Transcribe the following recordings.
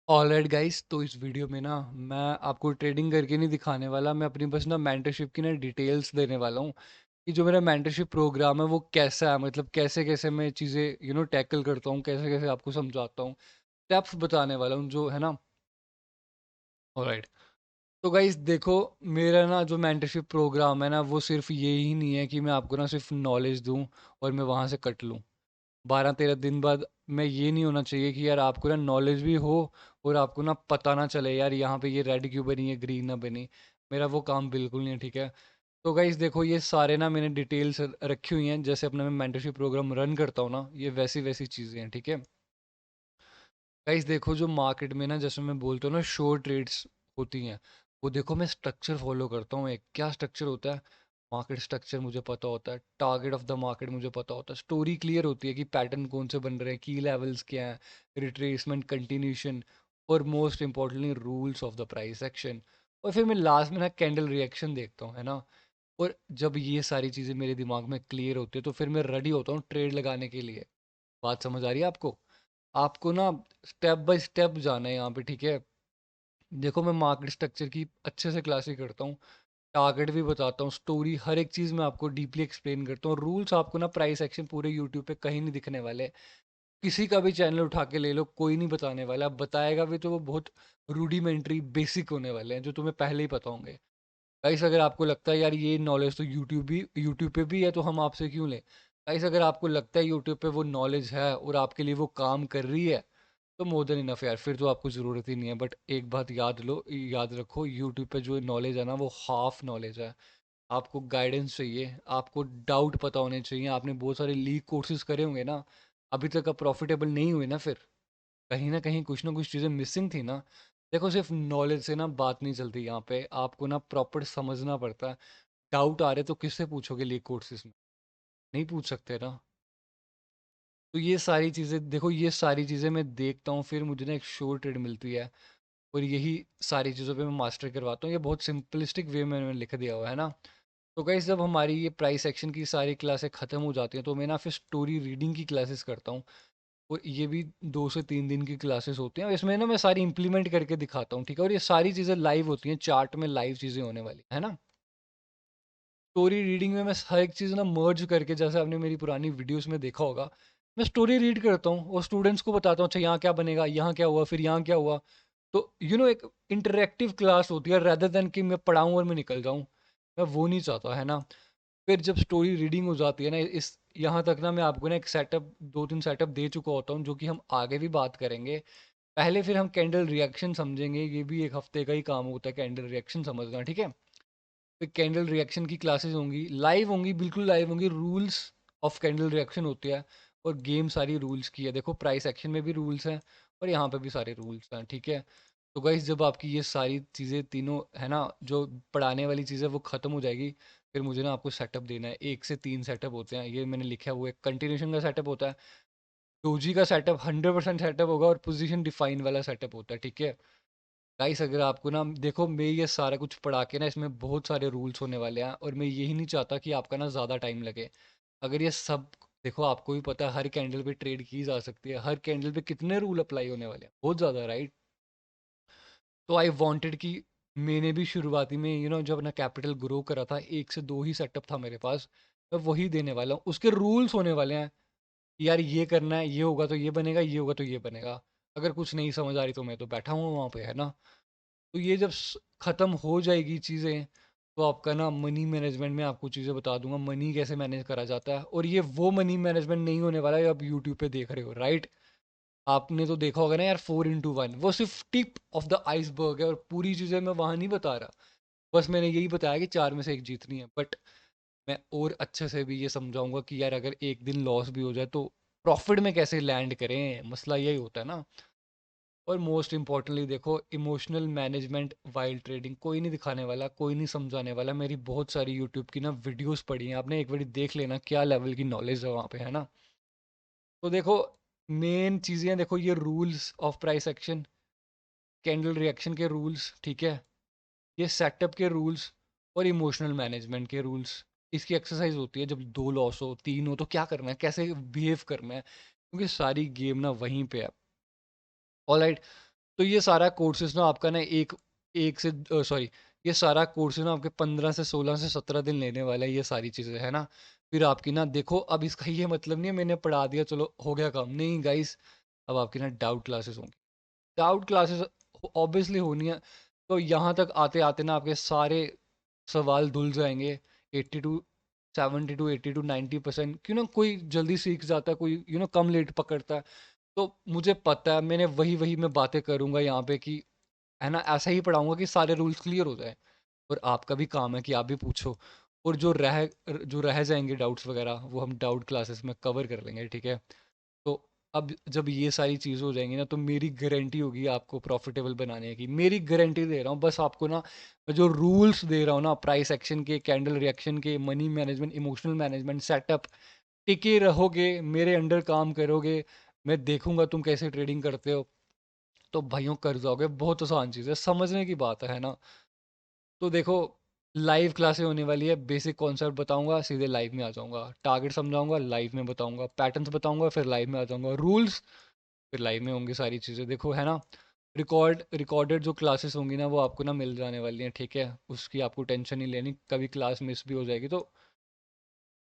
Alright guys, तो इस video में ना मैं आपको ट्रेडिंग करके नहीं दिखाने वाला। मैं अपनी बस ना मेंटरशिप की ना डिटेल्स देने वाला हूँ कि जो मेरा मेंटरशिप प्रोग्राम है वो कैसा है, मतलब कैसे कैसे मैं चीज़ें टैकल करता हूँ, कैसे कैसे आपको समझाता हूँ, स्टेप्स बताने वाला हूँ जो है ना। ऑलराइट, तो गाइस देखो, मेरा ना जो मेंटरशिप प्रोग्राम है ना वो सिर्फ ये ही नहीं है कि मैं आपको ना सिर्फ नॉलेज दूँ और मैं वहाँ से कट लूँ। 12-13 दिन बाद मैं ये नहीं होना चाहिए कि यार आपको ना नॉलेज भी हो और आपको ना पता ना चले यार यहाँ पे ये रेड क्यों बनी है, ग्रीन ना बनी। मेरा वो काम बिल्कुल नहीं है, ठीक है। तो गाइस देखो, ये सारे ना मैंने डिटेल्स रखी हुई हैं, जैसे अपना मैं मेंटरशिप प्रोग्राम रन करता हूँ ना, ये वैसी वैसी चीज़ें हैं, ठीक है। गाइस देखो, जो मार्केट में ना जैसे मैं बोलता हूँ ना शॉर्ट ट्रेड्स होती हैं, वो देखो मैं स्ट्रक्चर फॉलो करता हूँ। एक क्या स्ट्रक्चर होता है? मार्केट स्ट्रक्चर मुझे पता होता है, टारगेट ऑफ द मार्केट मुझे पता होता है, स्टोरी क्लियर होती है कि पैटर्न कौन से बन रहे हैं, की लेवल्स क्या हैं, रिट्रेसमेंट, कंटिन्यूशन, और most importantly rules of the price action. और फिर मैं लास्ट में ना कैंडल रिएक्शन देखता हूँ, है ना। और जब ये सारी चीज़ें मेरे दिमाग में क्लियर होती है तो फिर मैं रेडी होता हूँ ट्रेड लगाने के लिए। बात समझ आ रही है आपको? आपको ना स्टेप बाय स्टेप जाना है यहाँ पे, ठीक है। देखो, मैं मार्केट स्ट्रक्चर की अच्छे से क्लासेस करता हूँ, टारगेट भी बताता हूँ, स्टोरी, हर एक चीज़ मैं आपको डीपली एक्सप्लेन करता हूँ। रूल्स आपको ना प्राइस एक्शन पूरे यूट्यूब पे कहीं नहीं दिखने वाले। किसी का भी चैनल उठा के ले लो, कोई नहीं बताने वाला। अब बताएगा भी तो वो बहुत रूडिमेंट्री बेसिक होने वाले हैं जो तुम्हें पहले ही पता होंगे। गाइस, अगर आपको लगता है यार ये नॉलेज तो यूट्यूब पे भी है तो हम आपसे क्यों लें। गाइस, अगर आपको लगता है यूट्यूब पे वो नॉलेज है और आपके लिए वो काम कर रही है तो मोर देन इनफ यार, फिर तो आपको ज़रूरत ही नहीं है। बट एक बात याद रखो, यूट्यूब पे जो नॉलेज है ना वो हाफ नॉलेज है। आपको गाइडेंस चाहिए, आपको डाउट पता होने चाहिए। आपने बहुत सारे लीक कोर्सेज करे होंगे ना, अभी तक आप प्रॉफिटेबल नहीं हुए ना, फिर कहीं ना कुछ चीज़ें मिसिंग थी ना। देखो, सिर्फ नॉलेज से ना बात नहीं चलती, यहाँ पे आपको ना प्रॉपर समझना पड़ता है। डाउट आ रहे तो किससे पूछोगे लीक कोर्सेज में? नहीं पूछ सकते ना। तो ये सारी चीज़ें देखो, ये सारी चीज़ें मैं देखता हूँ, फिर मुझे ना एक श्योर ट्रेड मिलती है। और यही सारी चीज़ों पे मैं मास्टर करवाता हूँ। ये बहुत सिंपलिस्टिक वे में मैंने लिख दिया हुआ है ना। तो गाइस, जब हमारी ये प्राइस सेक्शन की सारी क्लासें ख़त्म हो जाती हैं तो मैं ना फिर स्टोरी रीडिंग की क्लासेस करता हूँ। और ये भी 2 से 3 दिन की क्लासेस होती हैं, इसमें ना मैं सारी इंप्लीमेंट करके दिखाता हूँ, ठीक है। और ये सारी चीज़ें लाइव होती हैं, चार्ट में लाइव चीज़ें होने वाली है ना। स्टोरी रीडिंग में मैं हर एक चीज़ ना मर्ज करके, जैसे आपने मेरी पुरानी वीडियोस में देखा होगा, मैं स्टोरी रीड करता हूँ और स्टूडेंट्स को बताता हूँ, अच्छा यहाँ क्या बनेगा, यहाँ क्या हुआ, फिर यहाँ क्या हुआ। तो एक इंटरेक्टिव क्लास होती है, रेदर देन कि मैं पढ़ाऊँ और मैं निकल जाऊँ। मैं वो नहीं चाहता, है ना। फिर जब स्टोरी रीडिंग हो जाती है ना, इस यहाँ तक ना मैं आपको ना एक सेटअप, 2-3 सेटअप दे चुका होता हूँ जो कि हम आगे भी बात करेंगे। पहले फिर हम कैंडल रिएक्शन समझेंगे, ये भी एक हफ्ते का ही काम होता है कैंडल रिएक्शन समझना, ठीक है। फिर कैंडल रिएक्शन की क्लासेस होंगी, लाइव होंगी, बिल्कुल लाइव होंगी। रूल्स ऑफ कैंडल रिएक्शन होते हैं और गेम सारी रूल्स की है। देखो, प्राइस एक्शन में भी रूल्स हैं और यहाँ पे भी सारे रूल्स हैं, ठीक है। तो गाइस, जब आपकी ये सारी चीज़ें तीनों है ना, जो पढ़ाने वाली चीज़ें वो ख़त्म हो जाएगी, फिर मुझे ना आपको सेटअप देना है। 1 से 3 सेटअप होते हैं, ये मैंने लिखा है। वो एक कंटिन्यूशन का सेटअप होता है, डोजी का सेटअप 100% सेटअप होगा, और पोजीशन डिफाइन वाला सेटअप होता है, ठीक है। गाइस, अगर आपको ना देखो, मैं ये सारा कुछ पढ़ा के ना, इसमें बहुत सारे रूल्स होने वाले हैं और मैं यही नहीं चाहता कि आपका ना ज़्यादा टाइम लगे। अगर ये सब, देखो आपको भी पता है हर कैंडल पे ट्रेड की जा सकती है, हर कैंडल पे कितने रूल अप्लाई होने वाले हैं, बहुत ज़्यादा, राइट। तो आई वांटेड कि मैंने भी शुरुआती में जब अपना कैपिटल ग्रो करा था, 1 से 2 ही सेटअप था मेरे पास। मैं वही देने वाला हूँ, उसके रूल्स होने वाले हैं कि यार ये करना है, ये होगा तो ये बनेगा, ये होगा तो ये बनेगा। अगर कुछ नहीं समझ आ रही तो मैं तो बैठा हूँ वहाँ पे, है ना। तो ये जब ख़त्म हो जाएगी चीज़ें, तो आपका ना मनी मैनेजमेंट में आपको चीज़ें बता दूंगा, मनी कैसे मैनेज करा जाता है। और ये वो मनी मैनेजमेंट नहीं होने वाला है आप यूट्यूब पे देख रहे हो, राइट। आपने तो देखा होगा ना यार, 4x1, वो सिर्फ टिप ऑफ द आइसबर्ग है और पूरी चीज़ें मैं वहाँ नहीं बता रहा। बस मैंने यही बताया कि 4 में से 1 जीतनी है। बट मैं और अच्छे से भी ये समझाऊंगा कि यार अगर एक दिन लॉस भी हो जाए तो प्रॉफिट में कैसे लैंड करें, मसला यही होता है ना। और मोस्ट इम्पॉर्टेंटली देखो, इमोशनल मैनेजमेंट वाइल्ड ट्रेडिंग कोई नहीं दिखाने वाला, कोई नहीं समझाने वाला। मेरी बहुत सारी यूट्यूब की ना वीडियोस पड़ी हैं, आपने एक बार देख लेना क्या लेवल की नॉलेज है वहाँ पे, है ना। तो देखो, मेन चीज़ें देखो, ये rules of price action, candle reaction के रूल्स, ठीक है, ये सेटअप के रूल्स और इमोशनल मैनेजमेंट के रूल्स। इसकी एक्सरसाइज होती है जब 2 लॉस हो, 3 हो, तो क्या करना है, कैसे बिहेव करना है, क्योंकि सारी गेम ना वहीं पे है। ऑलराइट, तो ये सारा कोर्सेज ना आपका ना एक एक से सॉरी, ये सारा कोर्सेज ना आपके 15 से 16 से 17 दिन लेने वाला है, ये सारी चीज़ें है ना। फिर आपकी ना देखो, अब इसका ये मतलब नहीं है मैंने पढ़ा दिया चलो हो गया काम, नहीं गाइस। अब आपकी ना डाउट क्लासेस होंगी। डाउट क्लासेस ऑब्वियसली होनी है। तो यहाँ तक आते आते ना आपके सारे सवाल धुल जाएंगे। 80 टू 70 टू 80 टू 90%, क्यों ना कोई जल्दी सीख जाता है, कोई कम लेट पकड़ता है। तो मुझे पता है, मैंने वही वही मैं बातें करूंगा यहाँ पे कि है ना, ऐसा ही पढ़ाऊंगा कि सारे रूल्स क्लियर हो जाए। और आपका भी काम है कि आप भी पूछो। और जो रह जाएंगे डाउट्स वगैरह, वो हम डाउट क्लासेस में कवर कर लेंगे, ठीक है। तो अब जब ये सारी चीज़ हो जाएंगी ना, तो मेरी गारंटी होगी आपको प्रॉफिटेबल बनाने की, मेरी गारंटी दे रहा हूँ। बस आपको ना मैं जो रूल्स दे रहा हूँ ना, प्राइस एक्शन के, कैंडल रिएक्शन के, money management, emotional management, setup, टिके रहोगे, मेरे अंडर काम करोगे, मैं देखूंगा तुम कैसे ट्रेडिंग करते हो, तो भाइयों कर जाओगे। बहुत आसान चीज़ है, समझने की बात है ना। तो देखो, लाइव क्लासेस होने वाली है, बेसिक कॉन्सेप्ट बताऊंगा, सीधे लाइव में आ जाऊंगा, टारगेट समझाऊंगा, लाइव में बताऊंगा, पैटर्न्स बताऊंगा, फिर लाइव में आ जाऊंगा, रूल्स फिर लाइव में होंगी सारी चीज़ें, देखो है ना। रिकॉर्डेड जो क्लासेस होंगी ना, वो आपको ना मिल जाने वाली हैं, ठीक है। उसकी आपको टेंशन नहीं लेनी, कभी क्लास मिस भी हो जाएगी तो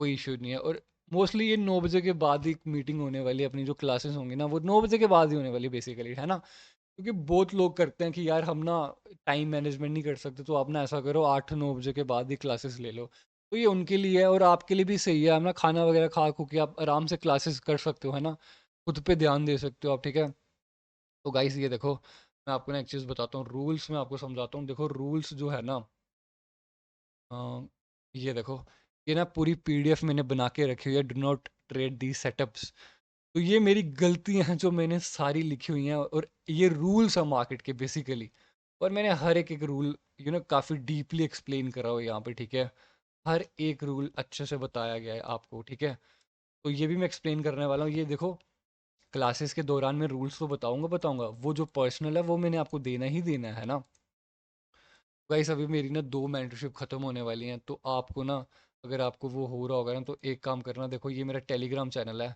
कोई इशू नहीं है। और मोस्टली ये 9 बजे के बाद ही मीटिंग होने वाली है, अपनी जो क्लासेस होंगी ना वो 9 बजे के बाद ही होने वाली बेसिकली, है ना। क्योंकि बहुत लोग करते हैं कि यार हम ना टाइम मैनेजमेंट नहीं कर सकते, तो आप ना ऐसा करो 8-9 बजे के बाद ही क्लासेस ले लो। तो ये उनके लिए है और आपके लिए भी सही है, आप ना खाना वगैरह खा खू के आप आराम से क्लासेस कर सकते हो, है ना। खुद पे ध्यान दे सकते हो आप, ठीक है। तो गाइस ये देखो, मैं आपको ना एक चीज़ बताता हूँ, रूल्स मैं आपको समझाता हूँ। देखो रूल्स जो है ना, अ, ये देखो, ये ना पूरी पीडीएफ मैंने बना के रखी हुई है, do not trade the setups. तो ये मेरी गलतियां हैं जो मैंने सारी लिखी हुई हैं, और ये रूल्स हैं मार्केट के बेसिकली। और मैंने हर एक एक रूल काफ़ी डीपली एक्सप्लेन करा हो यहाँ पे, ठीक है। हर एक रूल अच्छे से बताया गया है आपको, ठीक है। तो ये भी मैं एक्सप्लेन करने वाला हूँ, ये देखो। क्लासेस के दौरान मैं रूल्स तो बताऊंगा बताऊंगा, वो जो पर्सनल है वो मैंने आपको देना ही देना है ना। गाइस अभी मेरी ना 2 मेंटरशिप ख़त्म होने वाली हैं, तो आपको ना, अगर आपको वो हो रहा होगा ना, तो एक काम करना, देखो ये मेरा टेलीग्राम चैनल है,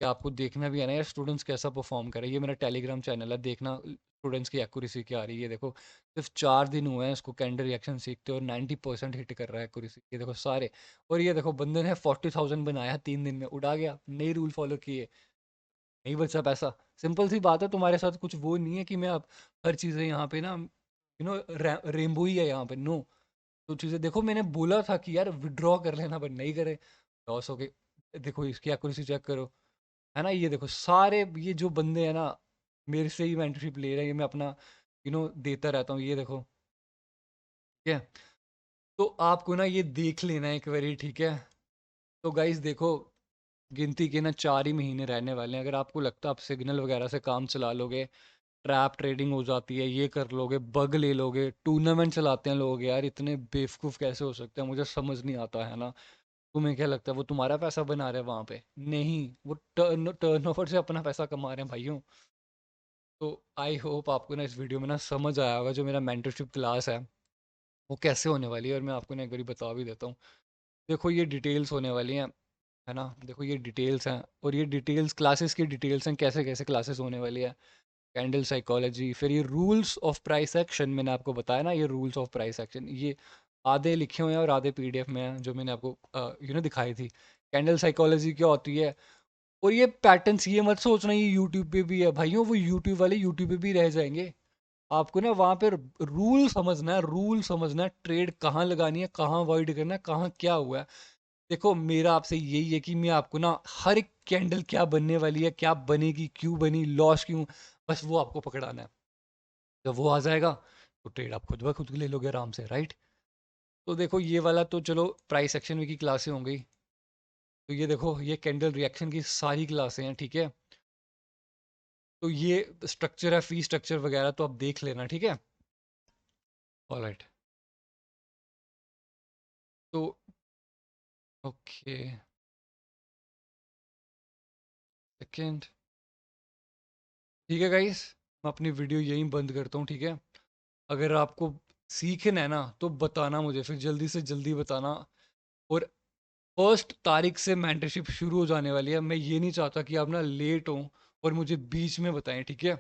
कि आपको देखना भी है ना यार स्टूडेंट्स कैसा परफॉर्म करे। ये मेरा टेलीग्राम चैनल है, देखना स्टूडेंट्स की एक्यूरेसी क्या आ रही है। ये देखो, सिर्फ 4 दिन हुए हैं इसको कैंडल रिएक्शन सीखते, और 90% हिट कर रहा है एक्यूरेसी, ये देखो सारे। और ये देखो बंदे ने 40,000 बनाया 3 दिन में, उड़ा गया, नई रूल फॉलो किए, नहीं बचा पैसा। सिंपल सी बात है, तुम्हारे साथ कुछ वो नहीं है कि मैं अब हर चीज़ें यहाँ पे ना रेनबो ही है यहाँ पे, नो। तो चीज़ें देखो, मैंने बोला था कि यार विड्रॉ कर लेना, पर नहीं करे, लॉस हो गए। देखो इसकी एक्यूरेसी चेक करो, है ना। ये देखो सारे ये जो बंदे हैं ना, मेरे से ही मेंटरशिप ले रहे हैं, ये मैं अपना देता रहता हूँ, ये देखो, ठीक है। तो आपको ना ये देख लेना है एक बारी, ठीक है। तो गाइस देखो, गिनती के ना 4 ही महीने रहने वाले हैं। अगर आपको लगता है आप सिग्नल वगैरह से काम चला लोगे, ट्रैप ट्रेडिंग हो जाती है, ये कर लोगे, बग ले लोगे, टूर्नामेंट चलाते हैं लोग, यार इतने बेवकूफ़ कैसे हो सकते हैं, मुझे समझ नहीं आता है ना। तुम्हें क्या लगता है वो तुम्हारा पैसा बना रहे हैं वहां पे? नहीं, वो टर्नओवर से अपना पैसा कमा रहे हैं भाइयों। तो आई होप आपको ना इस वीडियो में ना समझ आया होगा, जो मेरा मेंटरशिप क्लास है वो कैसे होने वाली है। और मैं आपको ना एक बारी बता भी देता हूँ। देखो ये डिटेल्स होने वाली हैं, है ना। देखो ये डिटेल्स हैं, और ये डिटेल्स क्लासेस की डिटेल्स हैं, कैसे कैसे क्लासेस होने वाली है। कैंडल साइकोलॉजी, फिर ये रूल्स ऑफ प्राइस एक्शन, मैंने आपको बताया ना, ये रूल्स ऑफ प्राइस एक्शन, ये आधे लिखे हुए हैं और आधे पीडीएफ में हैं, जो मैंने आपको दिखाई थी। कैंडल साइकोलॉजी क्या होती है, और ये पैटर्न्स, ये मत सोचना ये यूट्यूब पे भी है भाइयों, वो यूट्यूब वाले यूट्यूब पे भी रह जाएंगे। आपको ना वहाँ पे रूल समझना है, रूल समझना है, ट्रेड कहाँ लगानी है, कहाँ अवॉइड करना है, कहाँ क्या हुआ है। देखो मेरा आपसे यही है कि मैं आपको ना हर एक कैंडल क्या बनने वाली है, क्या बनेगी, क्यों बनी, लॉस क्यों, बस वो आपको पकड़ाना है। जब वो आ जाएगा तो ट्रेड आप खुद ब खुद ले लोगे आराम से, राइट। तो देखो ये वाला तो चलो प्राइस एक्शन की क्लासें हो गई। तो ये देखो, ये कैंडल रिएक्शन की सारी क्लासें हैं, ठीक है। तो ये स्ट्रक्चर है, फी स्ट्रक्चर वगैरह तो आप देख लेना, ठीक है। ऑलराइट। तो ओके, सेकेंड, ठीक है गाइस, मैं अपनी वीडियो यहीं बंद करता हूँ, ठीक है। अगर आपको सीखना है ना तो बताना मुझे, फिर जल्दी से जल्दी बताना। और 1 तारीख से मेंटरशिप शुरू हो जाने वाली है, मैं ये नहीं चाहता कि आप ना लेट हो और मुझे बीच में बताएं, ठीक है।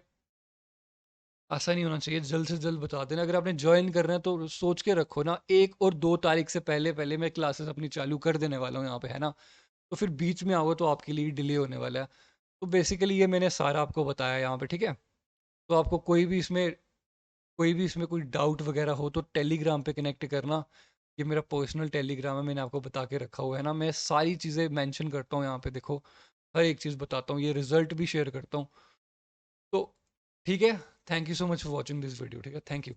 ऐसा नहीं होना चाहिए, जल्द से जल्द बता देना। अगर आपने जॉइन करना है तो सोच के रखो ना, 1 और 2 तारीख से पहले-पहले मैं क्लासेस अपनी चालू कर देने वाला हूँ यहाँ पे, है ना? तो फिर बीच में आओगे तो आपके लिए डिले होने वाला है। तो बेसिकली ये मैंने सारा आपको बताया यहाँ पे, ठीक है? तो आपको कोई भी इसमें कोई डाउट वगैरह हो तो टेलीग्राम पे कनेक्ट करना। ये मेरा पर्सनल टेलीग्राम है, मैंने आपको बता के रखा हुआ है ना। मैं सारी चीज़ें मेंशन करता हूँ यहाँ पे, देखो हर एक चीज़ बताता हूँ, ये रिजल्ट भी शेयर करता हूँ। तो ठीक है, thank you so much for watching this video, ठीक है, थैंक यू।